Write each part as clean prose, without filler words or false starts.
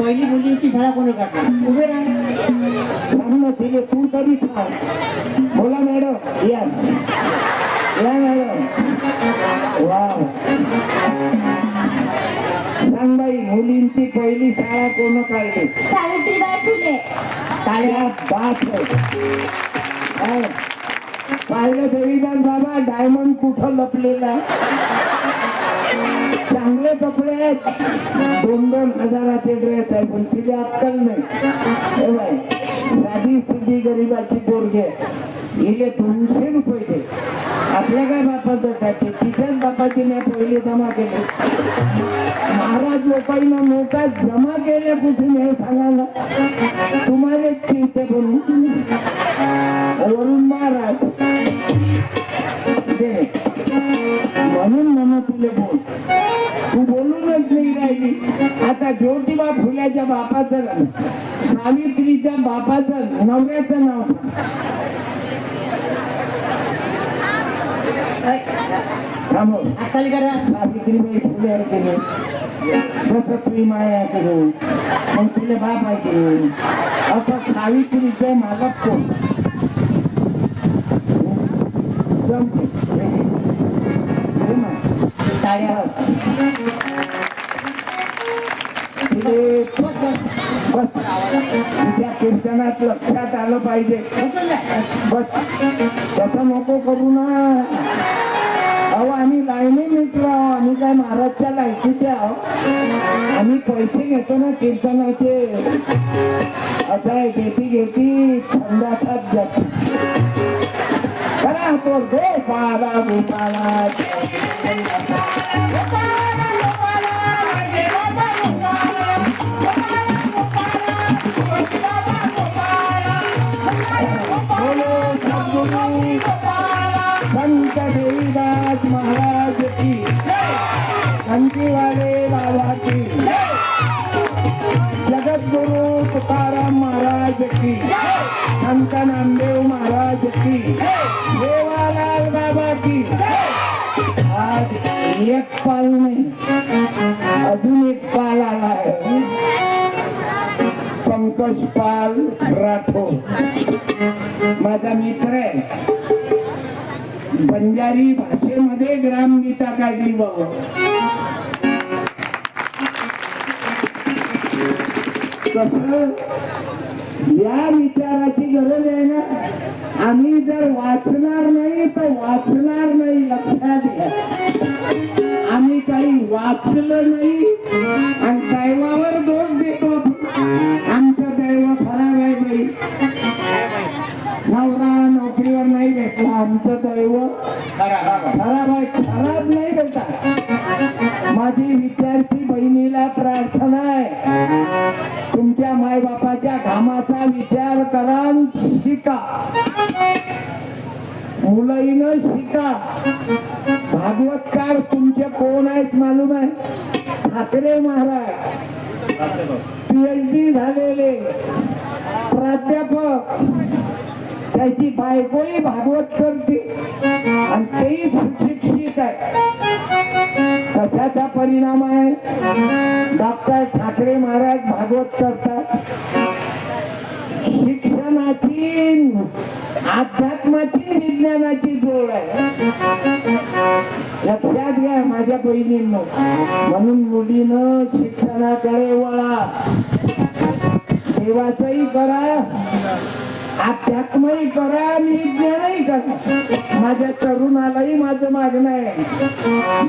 पहिली मुलींची शाळा कोणी काढली? उभे राहा तिले तू तरी सांग. बोला मॅडम. या या मॅडम. वा सांग बाई, मुलींची पहिली शाळा कोण काढली? सावित्रीबाई फुले. काय बात आहे. पाहिलं देवीदास बाबा, डायमंड कुठं लपलेला. चांगले कपडे आहेत, 2-2 हजाराचे ड्रेस आहे, पण तिथे अक्कल नाही. बाई साधी सुधी गरीबाची पोरगी इले 200 रुपये दे. आपल्या काय बापाचं काय, तिच्याच बापाची मी पहिले जमा केले. महाराज लोकांना मोठा जमा केले कुठून हे सांगा ना. तुम्हाला चिंते बनवून वरून महाराज दे म्हणून म्हणून तुले बोल. तू बोलूनच नाही राहिली. आता ज्योतिबा फुल्याच्या बापाचं, सावित्रीच्या बापाचं, नवऱ्याचं नाव सांग. अक्कल करा. सावित्रीबाई फुले आहे की नाही? कसं तुम्ही माय आहे की नाही? मग तुला बाप आहे की नाही? असं सावित्रीचं मालक कोण? जमते टाळ्या. बस तुझ्या कीर्तनात लक्षात आलं पाहिजे. बस त्याचा नको करू ना. अहो आम्ही लाईनी मित्र आहो, आम्ही काय महाराजच्या लायकीचे आहो. आम्ही पैसे घेतो ना कीर्तनाचे. असं आहे, घेती छंदाचाच जाती. करा तो गोपाला गोपाला संत देवीदास महाराज की, कंकीवाले बाबा की, जगद्गुरु तुकाराम महाराज की, संत नामदेव महाराज की, देवालाल बाबा की. आज एक पाल नाही, अजून एक पाल आला आहे. पंकज पाल राठोड माझा मित्र आहे. बंजारी भाषेमध्ये ग्रामगीता काढली बाबा. कसं या विचाराची गरज आहे ना. आम्ही जर वाचणार नाही तर वाचणार नाही, लक्षात घ्या. आम्ही काही वाचलं नाही आणि दैवावर दोष देतो. आमचं दैव खराब आहे बाई, नवरा नोकरीवर नाही भेटला. आमचं दैव खराब आहे, खराब नाही बेटा. माझी विद्यार्थी बहिणीला प्रार्थना आहे, तुमच्या मायबापाच्या घामाचा विचार करा, शिका. मुलाईनं शिका. भागवतकार तुमचे कोण आहेत मालूम आहे? ठाकरे महाराज, PhD झालेले प्राध्यापक. त्याची बायकोही भागवत करते आणि तेही सुशिक्षित आहे. कशाचा परिणाम आहे? डॉक्टर ठाकरे महाराज भागवत करतात. शिक्षणाची, अध्यात्माची, विज्ञानाची जोड आहे. लक्षात घ्या माझ्या बहिणींनो. म्हणून मुलीनं शिक्षणाकडे वळा. देवाचंही करा, अध्यात्मही करा आणि विज्ञानही करा. माझ्या तरुणालाही माझं मागणं आहे,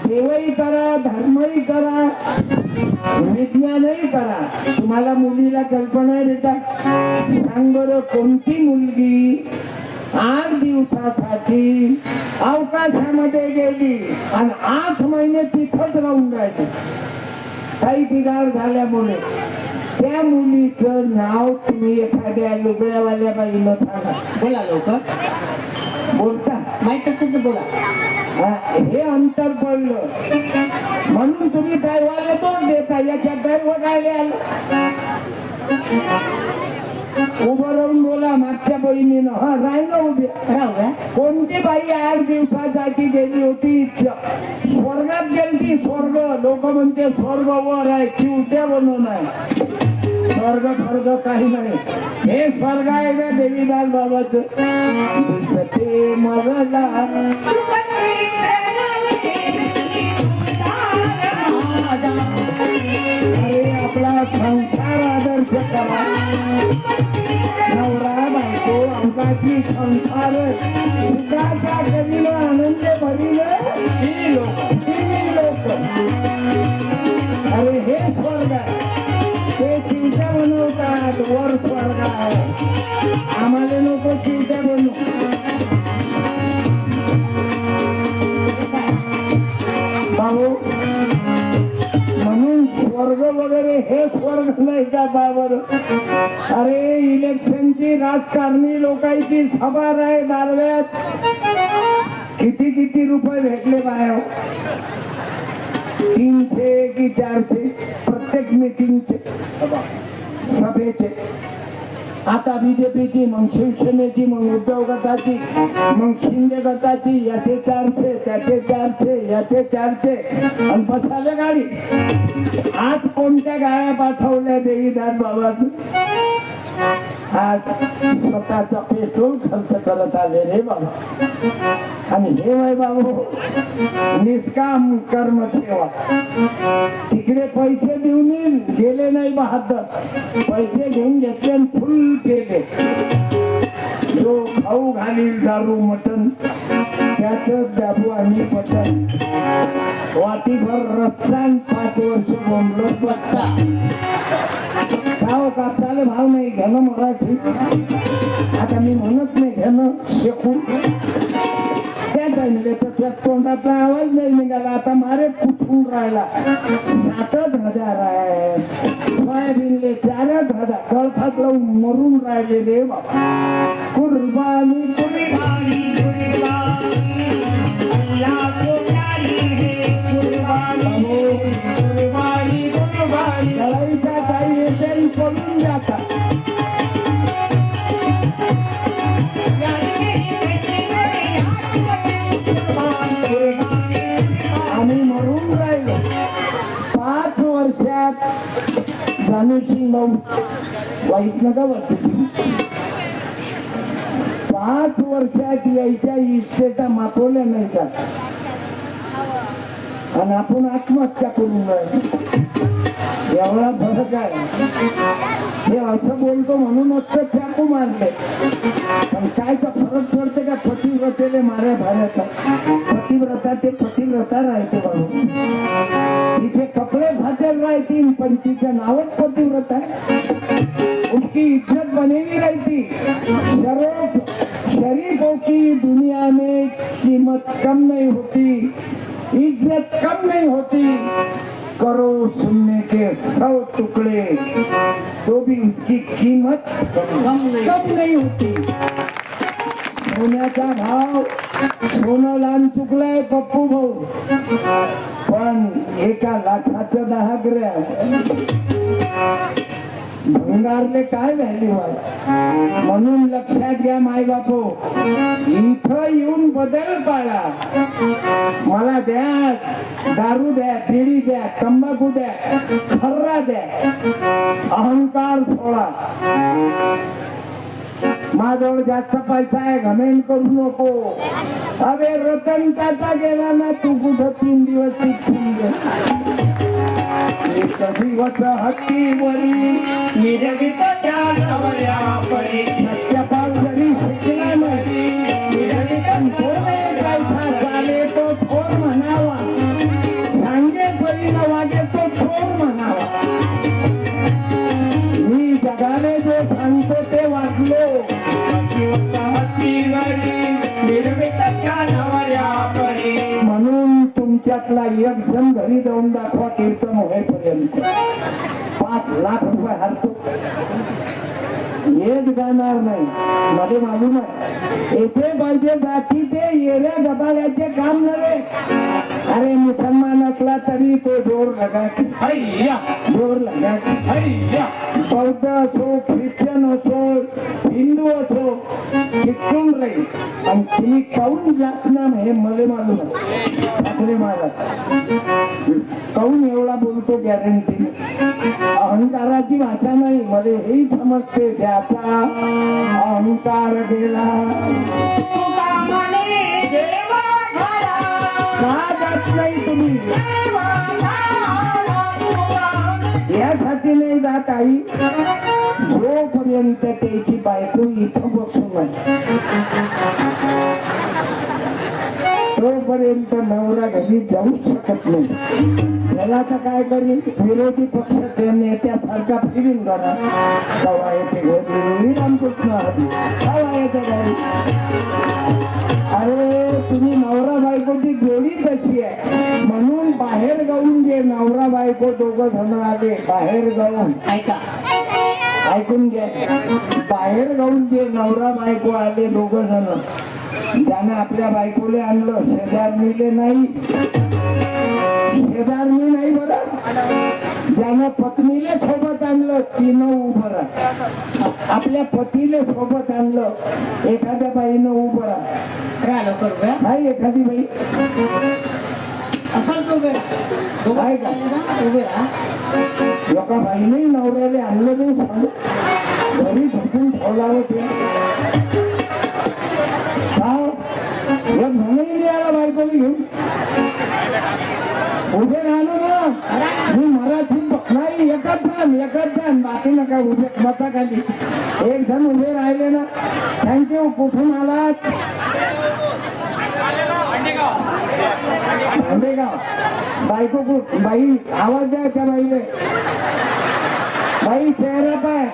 देवही करा, धर्मही करा, विज्ञानही करा. तुम्हाला मुलीला कल्पना आहे बेटा? सांग बरं, कोणती मुलगी 8 दिवसासाठी अवकाशामध्ये गेली आणि 8 महिने तिथंच राहून राहिली काही बिघाड झाल्यामुळे? त्या मुलीचं नाव तुम्ही एखाद्या लुगड्यावाल्या बाईनं सांगा. बोला लवकर. बोलता माहित असेल तर बोला. हे अंतर पडलं म्हणून तुम्ही दैवाला दोष देता. याच्या दैव काय आलं? उभं राहून बोला मागच्या बहिणीनं. हा राही ना उभी. राहू का? कोणती बाई 8 दिवसासाठी गेली होती स्वर्गात गेली. स्वर्ग लोक म्हणते स्वर्ग वर आहे, चिवट्या बनवून आहे. स्वर्ग फर्ग काही नाही. हे स्वर्ग आहे ना देवीदास बाबाच. दिसते मला अरे आपला संसार आदर्श करा. नवरा बायको अंगाची संसार सुखाचा करील आनंद भरील ही लोक. अरे हे स्वर्ग आहे. ते चिंता बनवतात वर स्वर्ग आहे. आम्हाला नको चिंता बनवू. भाऊ म्हणून स्वर्ग वगैरे हे स्वर्ग नाही का बाबर. अरे इलेक्शनची राजकारणी लोकांची सभा आहे दारव्यात. किती रुपये भेटले बाहेर. 300 की 400 प्रत्येक मीटिंगचे सभेचे. आता बीजेपीची, मग शिवसेनेची, मग उद्धव गटाची, मग शिंदे गटाची. याचे 400, त्याचे 400, याचे 400 आणि बसाले गाडी. आज कोणत्या गाड्या पाठवल्या देवीदास बाबांनी. आज स्वतःचा पेट्रोल खर्च करत आले रे बाबा. आणि हे वय बाबू निष्काम कर्म सेवा. तिकडे पैसे देऊन गेले नाही बहादर. पैसे घेऊन घेतले आणि फुल केले. जो खाऊ घालील दारू मटण त्याच दाबू आणि पटण. वाटीभर रस्सा 5 वर्ष बोंबलत बच्चा. गाव कापताले भाव नाही घेणं मराठी. आता मी म्हणत नाही घेणं शेकून. त्या टाइमले तर त्या तोंडातला आवाज नाही निघाला. आता मारे कुठून राहिला. 7,000 आहे. सोयाबीनले 4,000 गळफात लावून मरून राहिले रे बाबा. कुर्बानी कुर्बानी लढाईच्या काही नेते पडून जातात. आम्ही मरून राहिलो. 5 वर्षात जाणूसिंग भाऊ वाईट नका वाटत. 5 वर्षात यायच्या इस्टेटा मापवल्या नाही का. आणि आपण आत्महत्या करून राहिलो. एवढा फरक आहे. हे असं बोलतो म्हणूनच तर चाकू मारले. पण कायचा फरक पडते का पतिव्रतेले माऱ्या भाऱ्याचा. पतिव्रता ते पतिव्रता राहते बाबू. तिचे कपडे फाटेल राहतील पण तिचं नावच पतिव्रता आहे. उसकी इज्जत बनेवी रहती. शरीफों की दुनिया में कीमत कम नहीं होती, इज्जत कम नहीं होती. करो सुनने के 100 टुकड़े तो भी उसकी कीमत कम नहीं होती. सोन्याचा भाव सोनं लहान चुकलंय पप्पू भाऊ. पण 1 लाखाचं 10 ग्रॅम भंगारले काय व्हॅल्यू आहे. म्हणून लक्षात घ्या माय बापू. इथं येऊन बदल पाडा. मला द्या दारू द्या, बिडी द्या, तंबाखू द्या, खर्रा द्या. अहंकार सोडा. माझ्याजवळ जास्त पैसा आहे घमेंड करू नको. अरे रतन टाटा गेला ना तू कुठं 3 दिवस टिकशील. दिवस हत्तीवरी निरवित सत्यपाल जरी शिकला नाही. पैसा चाले तो थोर म्हणावा. सांगे परी न वागे तो थोर म्हणावा. मी जगाने जे सांगतो ते वाचलो. म्हणून तुमच्यातला एक जण घरी जाऊन दाखवा कीर्तन होईपर्यंत 5 लाख रुपये हरतो. हेच गाणार नाही मला मालूम आहे येथे पाहिजे जातीचे येऱ्या गबाळ्याचे काम नव्हे अरे मुसलमान असला तरी तो जोर लगा की जोर लगा की बौद्ध असो ख्रिश्चन असो हिंदू असो चिकटून राहील आणि तुम्ही काऊन जात ना हे मला मालूम आहे ठाकरे महाराज काऊन एवढा बोलतो गॅरंटी अहंकाराची भाषा नाही मला हेही समजते त्याचा अहंकार गेला का जात नाही तुम्ही यासाठी नाही जात आई जोपर्यंत त्याची बायको इथं बसून आहे तोपर्यंत नवरा घरी जाऊ शकत नाही त्याला तर काय करीन विरोधी पक्षाच्या नेत्यासारखा फिरून जाणार कवा येते घरी रामकृष्ण हरी कवा येते घरी अरे तुम्ही नवरा बायकोची जोडी कशी आहे म्हणून बाहेर गाऊन जे नवरा बायको दोघं जण आले बाहेर गाऊन ऐका ऐकून घ्या बाहेर गाऊन जे नवरा बायको आले दोघं जण ज्यानं आपल्या बायकोले आणलं शेजारणीले नाही शेजारणी नाही बरं ज्यानं पत्नीले सोबत आणलं तिनं उभं राहा आपल्या पतीले सोबत आणलं एखाद्या बाईनं उभं राहा लवकर उभ्या नाही एखादी बाई असाल तो उभे राहा आहे का? उभे राहा एका बाईने नवऱ्याले आणलं नाही सांग घरी झोपून ठेवला होते एक म्हणून मी आला बायकोली घेऊन उभे राहणं ना मी मराठी नाही एकच जण बाकी नका उभे मताखाली एक जण उभे राहिले ना थँक्यू कुठून आलात भांडेगाव बायको बाई आवाज द्या त्या बाईले बाई चेहरा पाय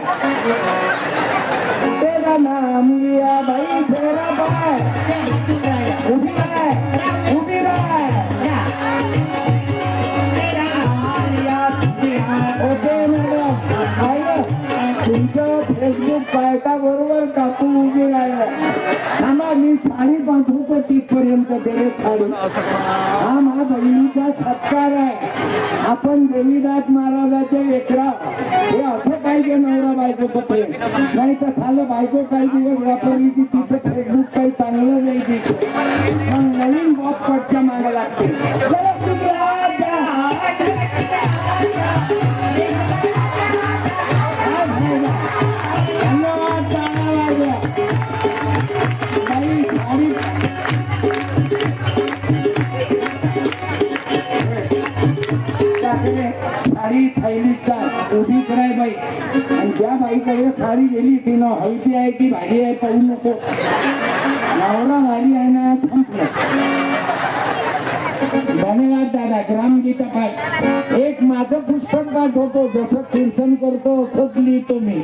तेरा नाम लिया बाई चेहरा पाय उभी राय उभी राय ओके मॅडम आहे तुमचं फेसबुक पायटा बरोबर काकू उभी राहिलं थांबा मी साडी बांधतो तिथपर्यंत त्याने साडी हा माझ्या बहिणीचा सत्कार आहे आपण देवीदास महाराजाचे लेकरा हे असं पाहिजे नवरा बायकोचं प्रेम नाही तर झालं बायको काही दिवस वापरली की तिचं फेसबुक काही चांगलं नाही तिथे मग नवीन बॉपकटच्या मागे लागते धन्यवाद बाई साडी साडी थैलीचा उभी कराय बाई आणि ज्या बाईकडे साडी गेली तिनं हलकी आहे की भारी आहे पाहू नको नवरा भारी आहे ना संपलं धन्यवाद दादा ग्रामगीता पाठ एक माझं पुस्तक पाठवतो जसं कीर्तन करतो असंच लिहितो मी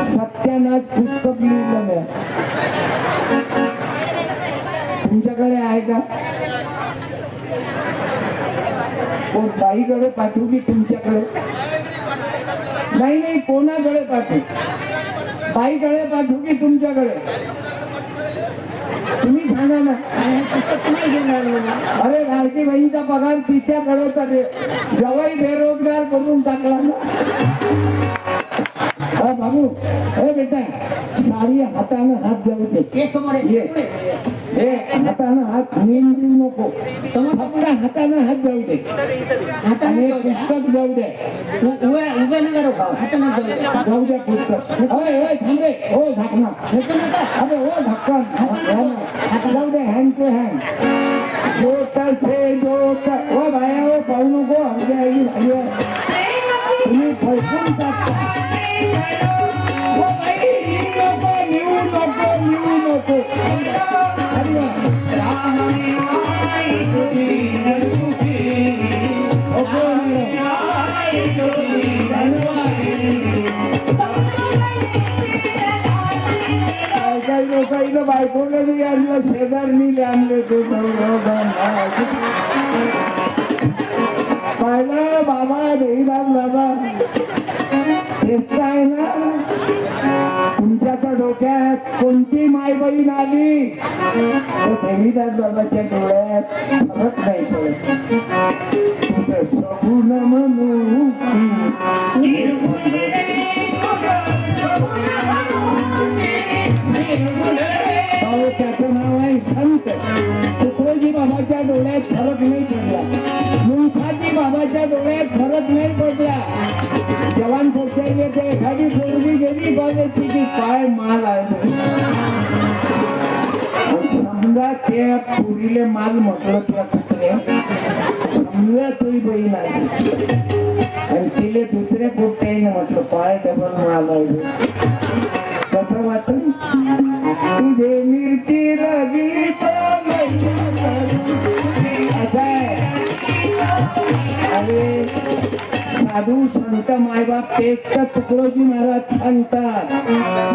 सत्यानाथ पुस्तक लिहिलं मी तुमच्याकडे आहे का कोण बाईकडे पाठवू की तुमच्याकडे नाही कोणाकडे पाठवू बाईकडे पाठवू की तुमच्याकडे तुम्ही सांगा ना अरे लाडकी बहिणीचा पगार तिच्याकडे तर जवाई बेरोजगार करून टाकला ना बाबू हे बेटा साडी हातानं हात जाऊ दे हे हातानं हात नेम देऊ नको फक्त हातानं हात जाऊ दे आणि पुस्तक जाऊ दे उभे नका हातानं जाऊ द्या पुस्तक होय थांबे हो झाकणा अरे हो ढक्कन जाऊ दे हँड टू हँड जोत से जोत हो भाया हो पाहू नको आमच्या आई भाई तुम्ही फळकून टाकता हो बाई लिहू नको लोकांना बायकोला बी आणलं शेजारनी आणलं तो पाहिलं बाबा देवीदास बाबा तेच आहे ना त्याच्या डोक्यात कोणती माय बहीण आली तर देवीदास बाबाच्या डोळ्यात फरक नाही पडत. तुझं सगुण म्हणू की अहो, त्याचं नाव आहे संत. तुकडोजी बाबाच्या डोळ्यात फरक नाही पडला, मुंसाजी बाबाच्या डोळ्यात फरक नाही पडला. जवान पोचायले ते एखादी पोरगी गेली कॉलेजची की काय माल आहे. समजा त्या पुरीले माल म्हटलं त्या कुत्रे, समजा तुझी बहीण आली आणि तिले दुसऱ्या पोट्याने म्हटलं काय डबल माल आहे. कसं वाटत तुझे मिरची रवी असं आहे. अरे साधू संत मायबाप तेच तर तुकडोजी महाराज सांगतात.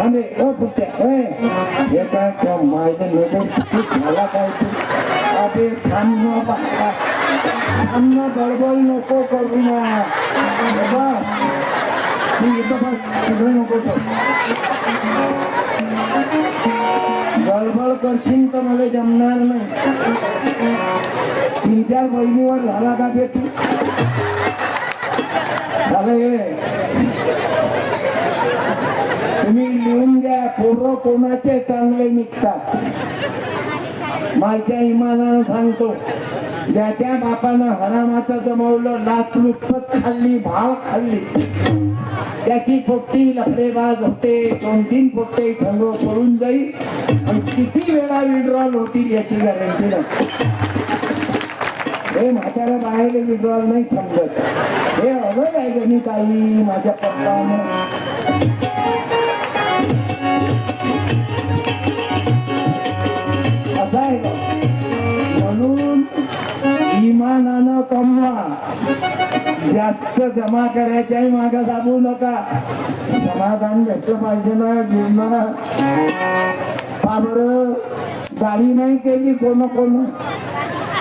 अरे ओ पुट्या हे काय माझ्या नजर झाला काय तू अबे थांबणं बाबा थांबणं गडबड नको करू ना बाबा तू इथं बघ तिकडे नको गडबड करशील तर मला जमणार नाही. 3-4 बहिणीवर झाला का भेटू तुम्ही लिहून घ्या. पोरं कोणाचे चांगले निघतात. माझ्या इमानानं सांगतो ज्याच्या बापानं हरामाचं जमवलं, लाच लुटपत खाल्ली, भाव खाल्ली, त्याची पोट्टी लफडेबाज होते. 2-3 पोट्टे संघ पळून जाईल आणि किती वेळा विड्रॉल होतील याची गॅरंटी नाही. हे म्हातारा बाहेर विड्रॉल नाही समजत. हे अवघड आहे गणित आई माझ्या पप्पानं. असं आहे का? म्हणून इमानानं कमवा, जास्त जमा करायच्याही मागं दाबू नका. समाधान भेटलं पाहिजे ना जीवनात. का बरं गाडी नाही केली कोण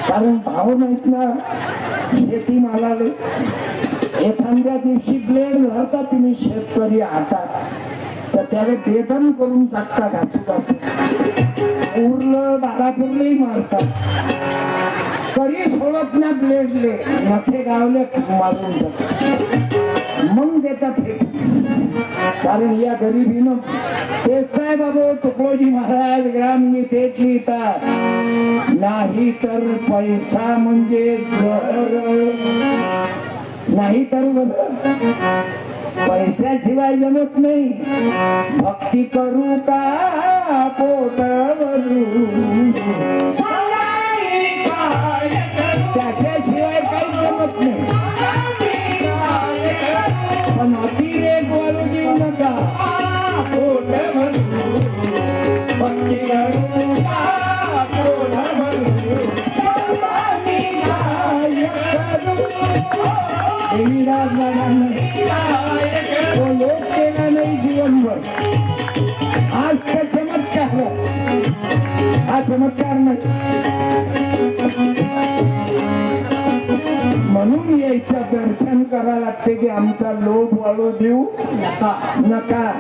कारण भाव नाहीत ना शेती मालाले. एखाद्या दिवशी ब्लेड धरता तुम्ही शेतकरी हातात तर त्याला बेदम करून टाकता घाचू उरलं बारापूरलाही मारतात तरी सोडत ना ब्लेडले नखे गावले मारून टाकतात. मग देतात फेकून. कारण या गरिबीनं तेच काय बाबा तुकडोजी महाराज ग्रामनी तेच लिहितात. नाही तर पैसा म्हणजे जहर, नाही तर पैशाशिवाय जमत नाही. भक्ती करू का पोट भरू त्याच्याशिवाय काही जमत नाही. पण अतिरेक वाढू देऊ नका. पोट भरू भक्ती करू का पोट भरू देवीदास बाबांना तो लोक केला नाही जीवनभर. आज तर चमत्कार, हा चमत्कार नाही. म्हणून यायचं दर्शन करा लागते की आमचा लोभ वाढू देऊ नका.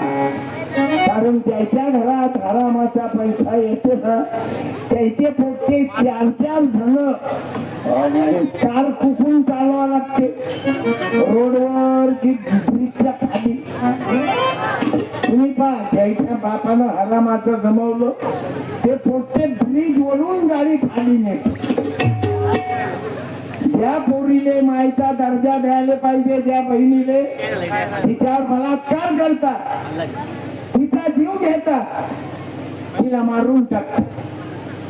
कारण त्याच्या घरात हरामाचा पैसा येतो ना त्याचे पोटे 4-4 जण कार कुकून चालवा लागते रोडवर की ब्रिजच्या खाली. तुम्ही पहा त्याच्या बापानं हरामाचं जमवलं ते पोटे ब्रिज वरून गाडी खाली नेत. ज्या पोरीले मायचा दर्जा द्यायला पाहिजे, ज्या बहिणीले तिच्यावर बलात्कार करता, तिचा जीव घेता, तिला मारून टाकता.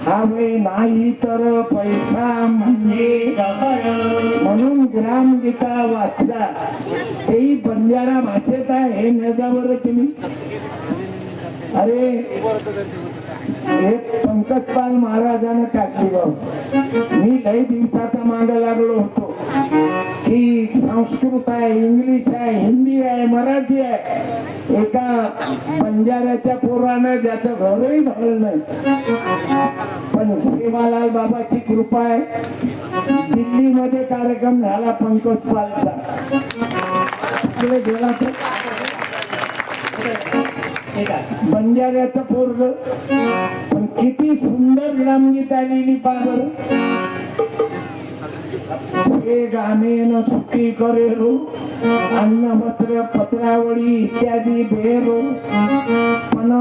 हा वय नाही तर पैसा म्हणजे म्हणून ग्रामगीता वाचा. तेही बंजारा भाषेत आहे. हे नेजावर तुम्ही अरे एक पंकजपाल महाराजानं टाकली बाबा. मी लई दिवसाचा मागे लागलो होतो की संस्कृत आहे, इंग्लिश आहे, हिंदी आहे, मराठी आहे. एका बंजाऱ्याच्या पोरानं ज्याचं घरही धरलं नाही पण सेवालाल बाबाची कृपा आहे. दिल्लीमध्ये कार्यक्रम झाला पंकजपालचा. तिकडे गेला तर हे काय बंजाऱ्याचं पोरग पण किती सुंदर ग्रामगीत आलेली पावर छे गामेन सुखी करेरो अन्न वस्त्र पत्रावळी इत्यादी बेरो पण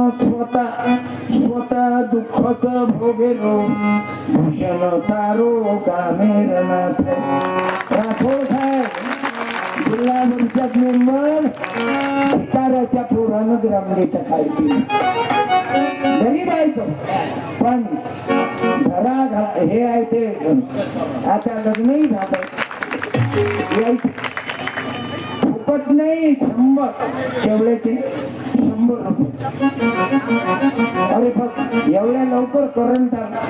स्वतः दुःखच भोगेरो भूषण तारो गामेरनाथ राठोड साहेब जिल्हा परिषद मेंबर भिकाऱ्याच्या पोरानं ग्रामगीत काढली गरीब आहे तो पण घरा हे आहे ते आता लग्नही झालं यायचं फुकट नाही 100 तेवढ्याचे 100 रुपये अरे बघ एवढ्या लवकर करंट आला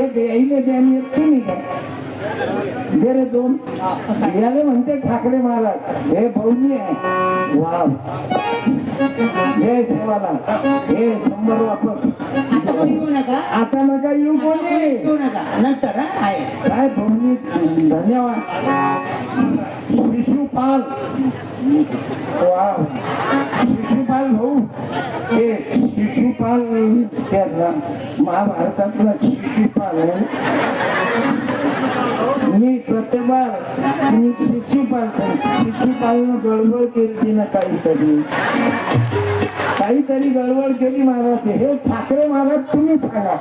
एक यायले द्या आणि एक तुम्ही घ्या दे रे 2 याले म्हणते ठाकरे महाराज हे बहुनी आहे वाव जय सेवाला हे 100 वापस आता कोणी येऊ नका आता नका येऊ कोणी येऊ नका नंतर हा आहे काय बहुनी धन्यवाद शिशुपाल वाव शिशुपाल भाऊ हे शिशुपाल त्या महाभारतातला शिशुपाल आहे मी सत्यपाल मी शिशुपालनं गडबड केली ना काहीतरी गडबड केली महाराज हे ठाकरे महाराज तुम्ही सांगा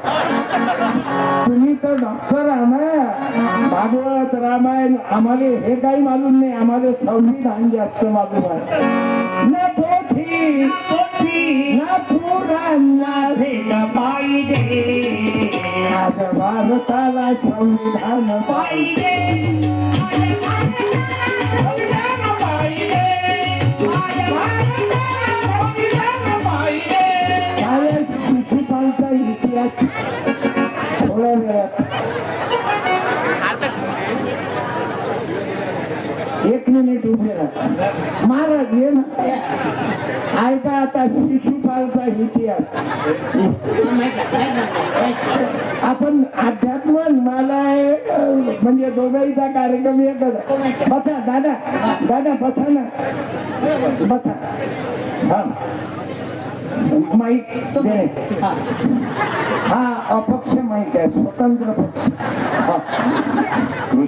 तुम्ही तर डॉक्टर आहा ना भागवत रामायण आम्हाला हे काही मालूम नाही आम्हाला संविधान जास्त मालूम आहे ना पोथी ना पुराण भेट पाहिजे आज भारताला संविधान पाहिजे शिशुपालचा इतिहास थोड्या वेळात 1 मिनिट उभे राहा महाराज ये ना ऐका आता शिशुपालचा इतिहास आपण अध्यात्म मला म्हणजे दोघांचा कार्यक्रम एकच बसा दादा बसा ना बसा हा माईक दे हा अपक्ष माईक आहे स्वतंत्र पक्ष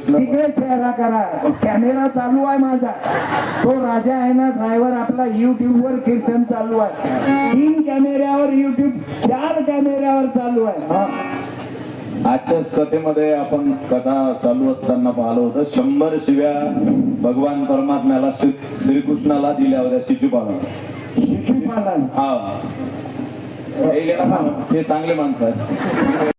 तिकडे चेहरा करा कॅमेरा चालू आहे माझा तो राजा आहे ना ड्रायव्हर आपला YouTube वर कीर्तन चालू आहे 3 कॅमेऱ्यावर YouTube 4 कॅमेऱ्यावर चालू आहे हा आजच्याच कथेमध्ये आपण कथा चालू असताना पाहिलं होतं 100 शिव्या भगवान परमात्म्याला श्रीकृष्णाला दिल्या होत्या शिशुपालन शिशुपालन हा हे चांगले माणसं आहेत